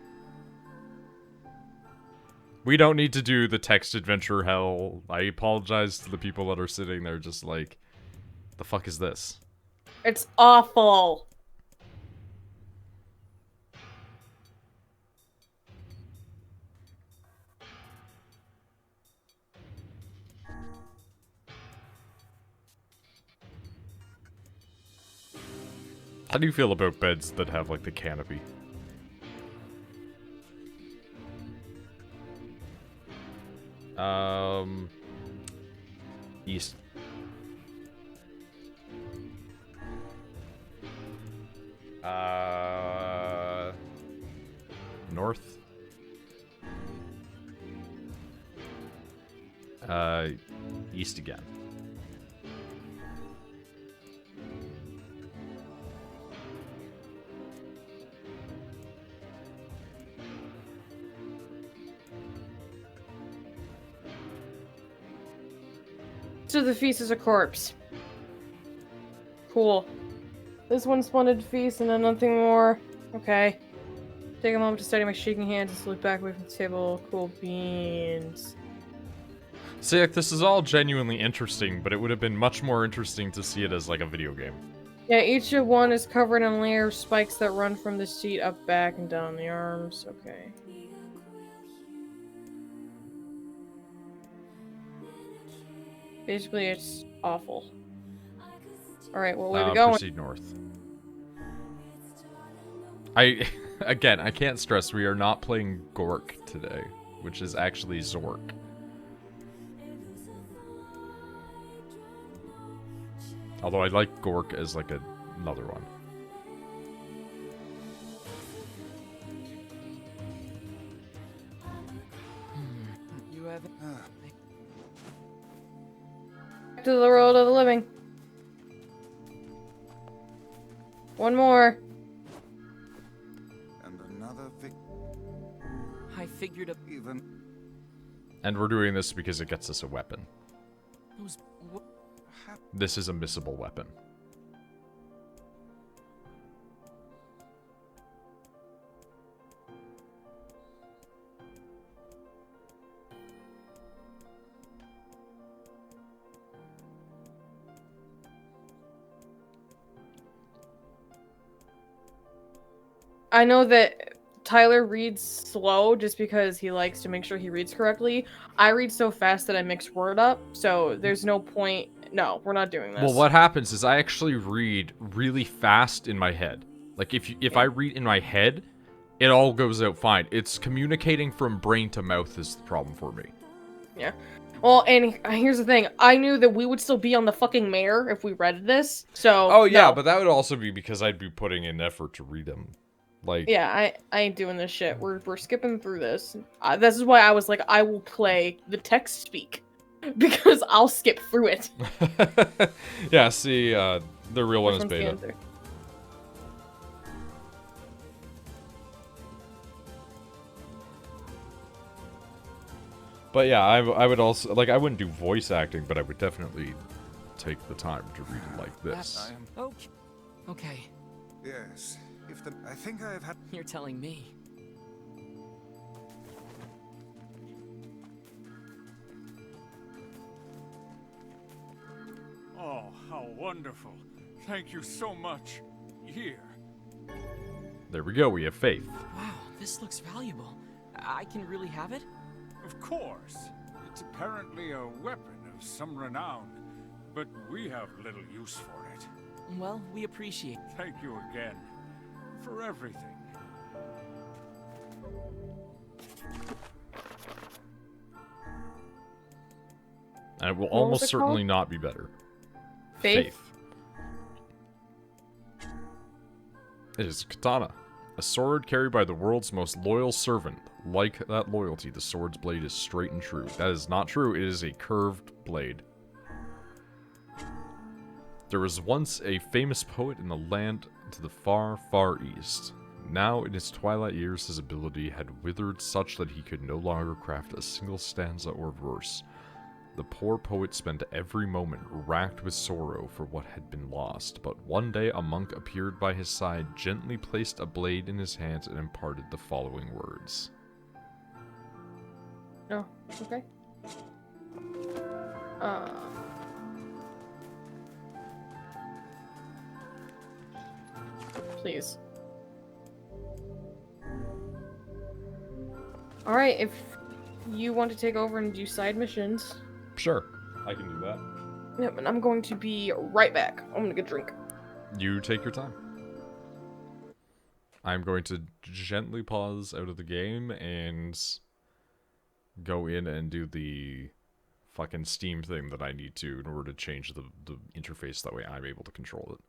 We don't need to do the text adventure hell. I apologize to the people that are sitting there just like, the fuck is this? It's awful. How do you feel about beds that have, like, the canopy? East. North. East again. of the feast is a corpse. Cool. This one splendid feast and then nothing more. Okay. Take a moment to steady my shaking hands and slip back away from the table. Cool beans. See, like, this is all genuinely interesting, but it would have been much more interesting to see it as like a video game. Yeah, each of one is covered in a layer of spikes that run from the seat up, back, and down the arms. Okay. Basically, it's awful. Alright, what way we going? Proceed north. Again, I can't stress, we are not playing Gork today, which is actually Zork. Although I like Gork as like another one. You haven't... Back to the world of the living. One more. And another I figured a... even... And we're doing this because it gets us a weapon. Those... This is a missable weapon. I know that Tyler reads slow just because he likes to make sure he reads correctly. I read so fast that I mix word up, so there's no point. No, we're not doing this. Well, what happens is I actually read really fast in my head. Like, if I read in my head, it all goes out fine. It's communicating from brain to mouth is the problem for me. Yeah. Well, and here's the thing. I knew that we would still be on the fucking mayor if we read this, so... Oh, yeah, no. but that would also be because I'd be putting in effort to read them. Like... Yeah, I ain't doing this shit. We're skipping through this. This is why I was like, I will play the text speak. Because I'll skip through it. Yeah, see, the real one is beta. But yeah, I would also, like, I wouldn't do voice acting, but I would definitely take the time to read it like this. Okay. Okay. Yes. I think I have had... You're telling me. Oh, how wonderful. Thank you so much. Here. There we go, we have faith. Wow, this looks valuable. I can really have it? Of course. It's apparently a weapon of some renown, but we have little use for it. Well, we appreciate... Thank you again. For everything. And it will almost certainly not be better. Faith. It is a katana. A sword carried by the world's most loyal servant. Like that loyalty, the sword's blade is straight and true. That is not true. It is a curved blade. There was once a famous poet in the land to the far, far east. Now, in his twilight years, his ability had withered such that he could no longer craft a single stanza or verse. The poor poet spent every moment racked with sorrow for what had been lost, but one day a monk appeared by his side, gently placed a blade in his hands, and imparted the following words. Oh, okay. Please. Alright, if you want to take over and do side missions... Sure, I can do that. Yep, and I'm going to be right back. I'm gonna get a drink. You take your time. I'm going to gently pause out of the game and go in and do the fucking Steam thing that I need to in order to change the interface. That way I'm able to control it.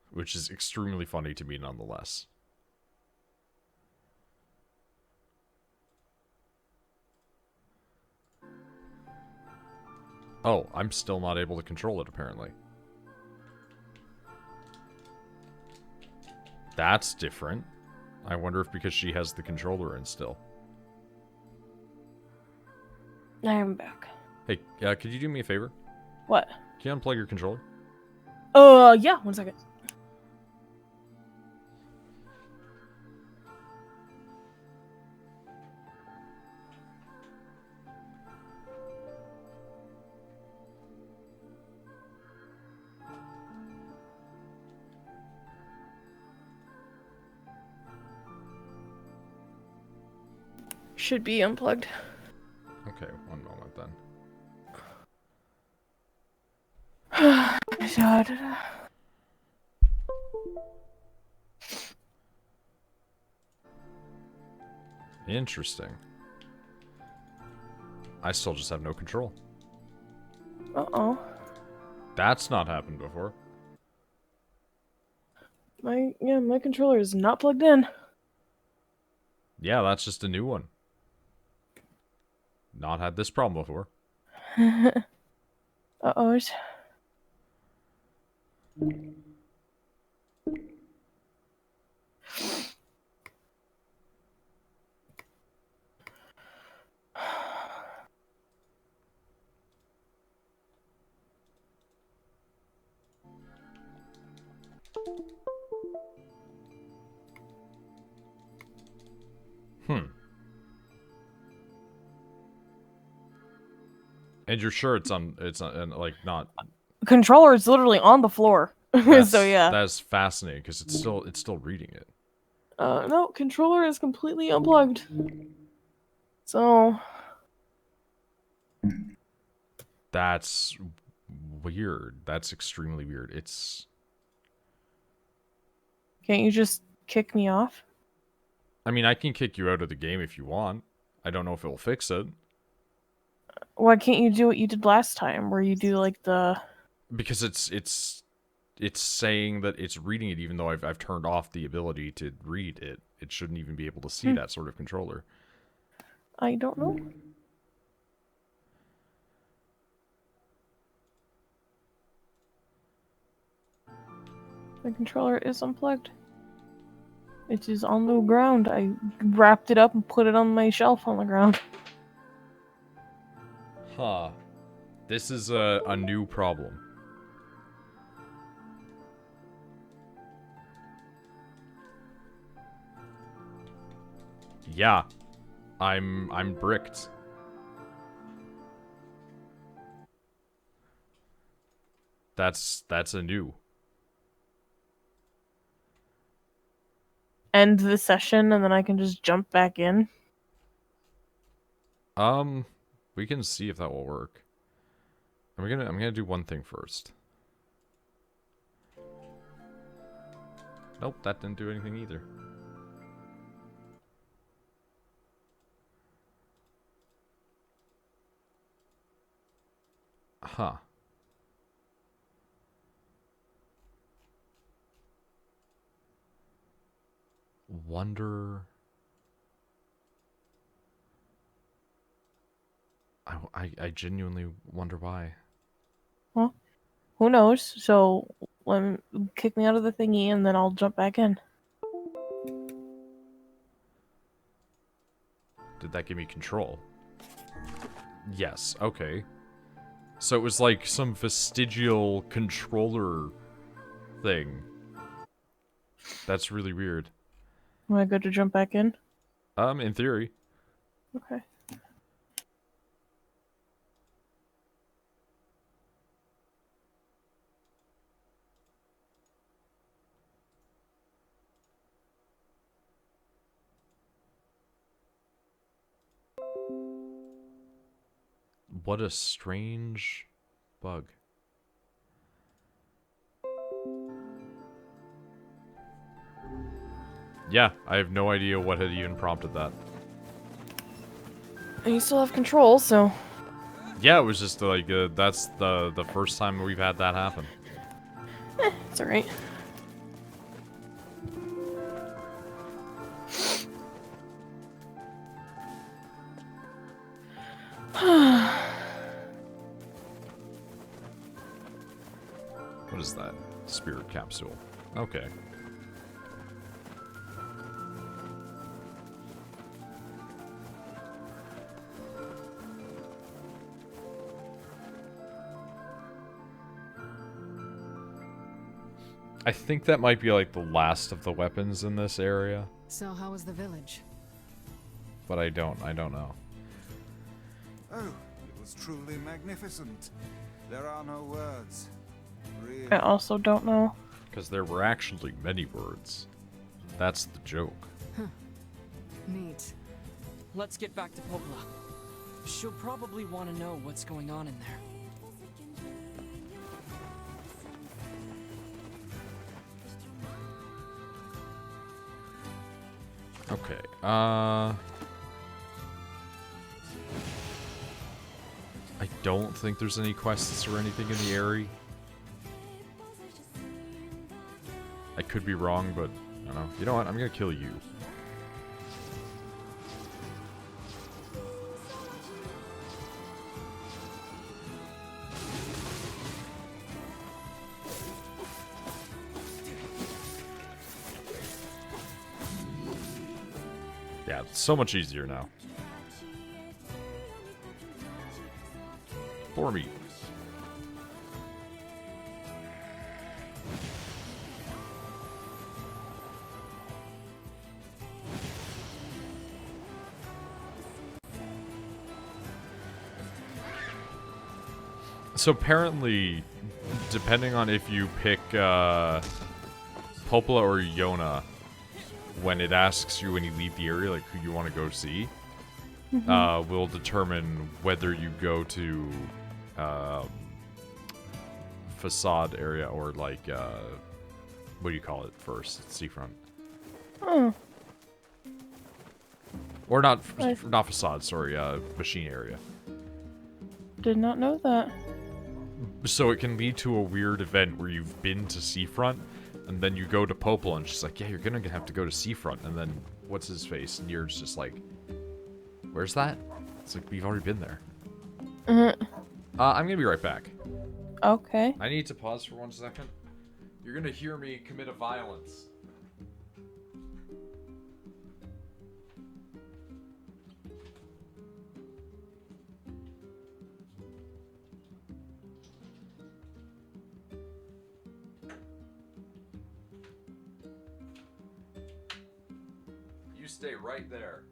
Which is extremely funny to me nonetheless. Oh, I'm still not able to control it, apparently. That's different. I wonder if because she has the controller in still. I am back. Hey, could you do me a favor? What? Can you unplug your controller? Yeah, 1 second. Should be unplugged. Okay, one moment then. Interesting. I still just have no control. Uh-oh. That's not happened before. My controller is not plugged in. Yeah, that's just a new one. Not had this problem before. Uh-oh. And you're sure it's like not. Controller is literally on the floor. So yeah. That's fascinating because it's still reading it. No, controller is completely unplugged. So That's weird. That's extremely weird. can't you just kick me off? I mean, I can kick you out of the game if you want. I don't know if it will fix it. Why can't you do what you did last time, where you do like the? Because it's saying that it's reading it, even though I've turned off the ability to read it. It shouldn't even be able to see that sort of controller. I don't know. The controller is unplugged. It is on the ground. I wrapped it up and put it on my shelf on the ground. Huh. This is a new problem. Yeah. I'm bricked. That's a new. End the session and then I can just jump back in. We can see if that will work. I'm gonna do one thing first. Nope, that didn't do anything either. Huh. Wonder... I genuinely wonder why. Well, who knows? So, kick me out of the thingy and then I'll jump back in. Did that give me control? Yes, okay. So it was like some vestigial controller thing. That's really weird. Am I good to jump back in? In theory. Okay. What a strange bug. Yeah, I have no idea what had even prompted that. And you still have control, so... Yeah, it was just like, that's the first time we've had that happen. It's alright. What is that? Spirit capsule. Okay. I think that might be like the last of the weapons in this area, So how was the village? but I don't know. Oh, it was truly magnificent. There are no words. Really. I also don't know. Because there were actually many words. That's the joke. Neat. Let's get back to Popola. She'll probably want to know what's going on in there. Okay, I don't think there's any quests or anything in the area. I could be wrong, but I don't know. You know what? I'm gonna kill you. Yeah, it's so much easier now. For me. So apparently, depending on if you pick Popola or Yona, when it asks you when you leave the area, like who you want to go see, will determine whether you go to facade area or like what do you call it first? Seafront. Oh. Or not facade, sorry, machine area. Did not know that. So it can lead to a weird event where you've been to Seafront, and then you go to Popola, and she's like, yeah, you're gonna have to go to Seafront, and then, what's his face? NieR's just like, where's that? It's like, we've already been there. I'm gonna be right back. Okay. I need to pause for 1 second. You're gonna hear me commit a violence. You stay right there.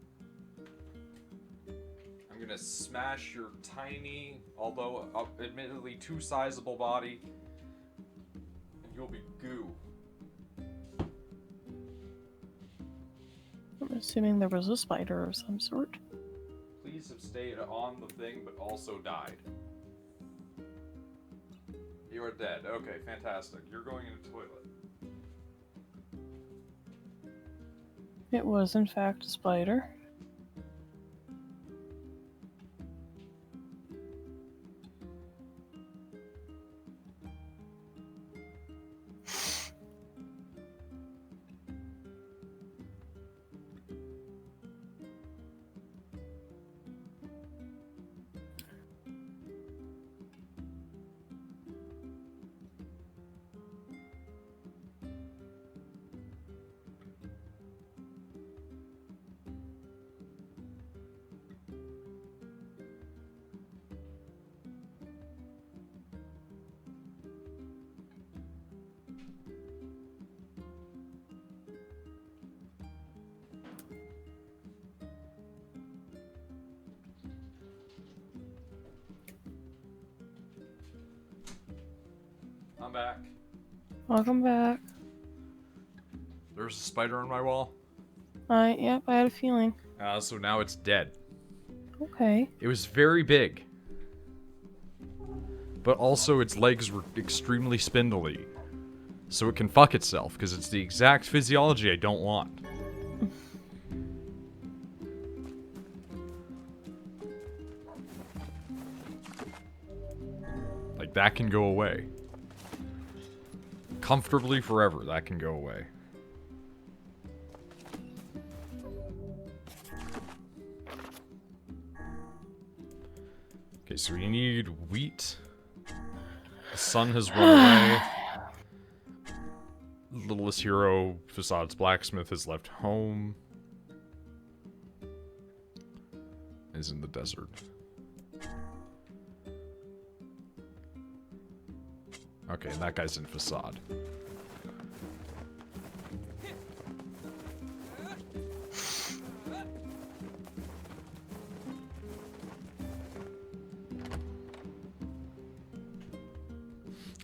I'm gonna smash your tiny, although admittedly too sizable body, and you'll be goo. I'm assuming there was a spider of some sort. Please have stayed on the thing, but also died. You are dead. Okay, fantastic. You're going in a toilet. It was, in fact, a spider. I'm back. Welcome back. There's a spider on my wall. Yep, I had a feeling. So now it's dead. Okay. It was very big. But also its legs were extremely spindly. So it can fuck itself, because it's the exact physiology I don't want. Like, that can go away. Comfortably forever, that can go away. Okay, so we need wheat. The sun has run away. Littlest hero, Facade's blacksmith, has left home. Is in the desert. Okay, and that guy's in Facade.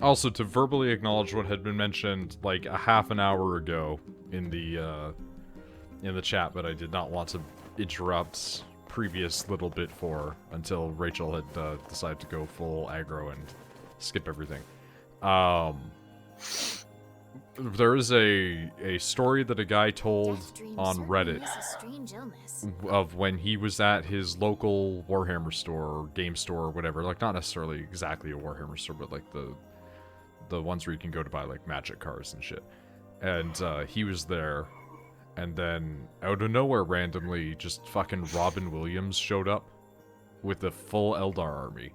Also, to verbally acknowledge what had been mentioned like a half an hour ago in the chat, but I did not want to interrupt previous little bit for until Rachel had decided to go full aggro and skip everything. There is a story that a guy told on Reddit of when he was at his local Warhammer store or game store or whatever. Like, not necessarily exactly a Warhammer store, but like the ones where you can go to buy like magic cards and shit. And he was there, and then out of nowhere randomly just fucking Robin Williams showed up with a full Eldar army.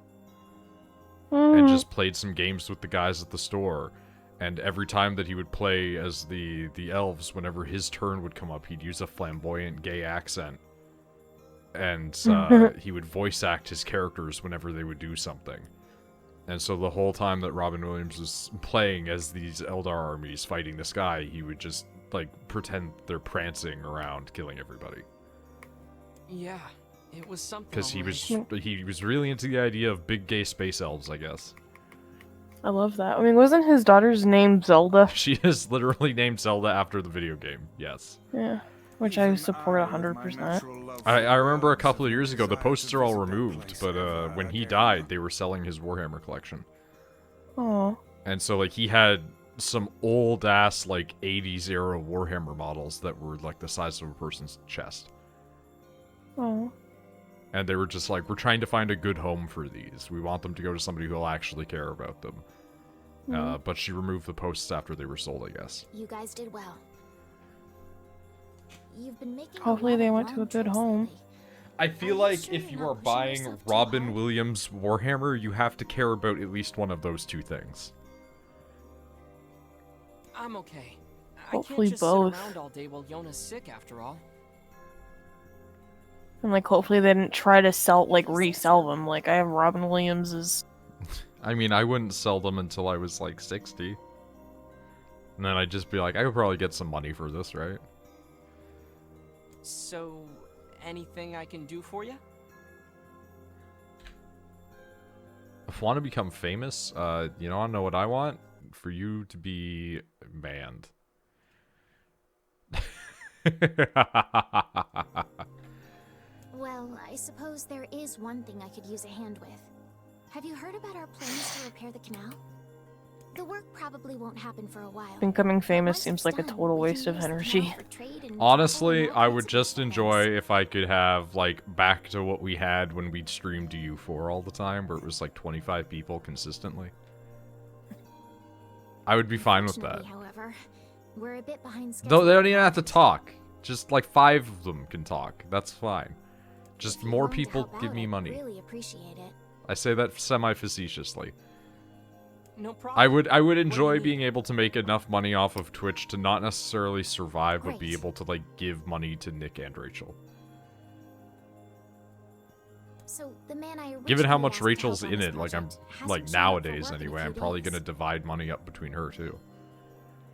And just played some games with the guys at the store. And every time that he would play as the elves, whenever his turn would come up, he'd use a flamboyant gay accent. And he would voice act his characters whenever they would do something. And so the whole time that Robin Williams was playing as these Eldar armies fighting this guy, he would just, like, pretend they're prancing around killing everybody. Yeah, it was something. Because he was really into the idea of big gay space elves, I guess. I love that. I mean, wasn't his daughter's name Zelda? She is literally named Zelda after the video game, yes. Yeah, which I support 100%. I remember a couple of years ago, the posts are all removed, but when he died, they were selling his Warhammer collection. Oh. And so, like, he had some old-ass, like, 80s era Warhammer models that were, like, the size of a person's chest. Oh. And they were just like, we're trying to find a good home for these. We want them to go to somebody who will actually care about them. But she removed the posts after they were sold, I guess. You guys did well. You've been making Hopefully they went to a good home. I feel like if you are buying Robin Williams Warhammer, you have to care about at least one of those two things. I'm okay. Hopefully I can't just both. sit around all day while Yona's sick after all. And, like, hopefully they didn't try to resell them. Like, I have Robin Williams's... I mean, I wouldn't sell them until I was, like, 60. And then I'd just be like, I could probably get some money for this, right? So, anything I can do for you? If you want to become famous, you know, I know what I want? For you to be banned. Well, I suppose there is one thing I could use a hand with. Have you heard about our plans to repair the canal? The work probably won't happen for a while. Becoming famous seems like a total waste of energy. Honestly, I would just enjoy if I could have, like, back to what we had when we'd stream to U4 all the time, where it was like 25 people consistently. I would be fine with that. However, we're a bit behind Though they don't even have to talk. Just like 5 of them can talk. That's fine. Just more people give me money. Really appreciate it. I say that semi-facetiously. No problem. I would enjoy being able to make enough money off of Twitch to not necessarily survive, but be able to, like, give money to Nick and Rachel. So the man I Given how originally much asked to Rachel's help on in this it, like, I'm, project hasn't like, shown up for nowadays work in a anyway, few I'm probably days. gonna divide money up between her, too.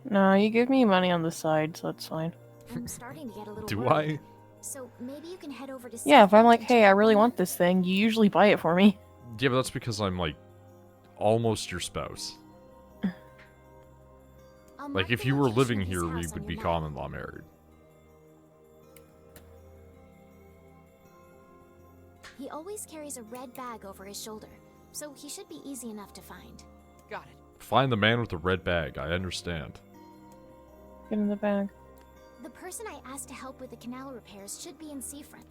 No, you give me money on the side, so that's fine. I'm starting to get a little Do worried. I? So maybe you can head over to Yeah, if I'm Seafront like, and hey, check I out really one want this thing, you usually buy it for me. Yeah, but that's because I'm, like, almost your spouse. I'll Like, mark if the you were location living of his here, we house on would your be map. common law married. He always carries a red bag over his shoulder, so he should be easy enough to find. Got it. Find the man with the red bag, I understand. Get in the bag. The person I asked to help with the canal repairs should be in Seafront.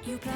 You can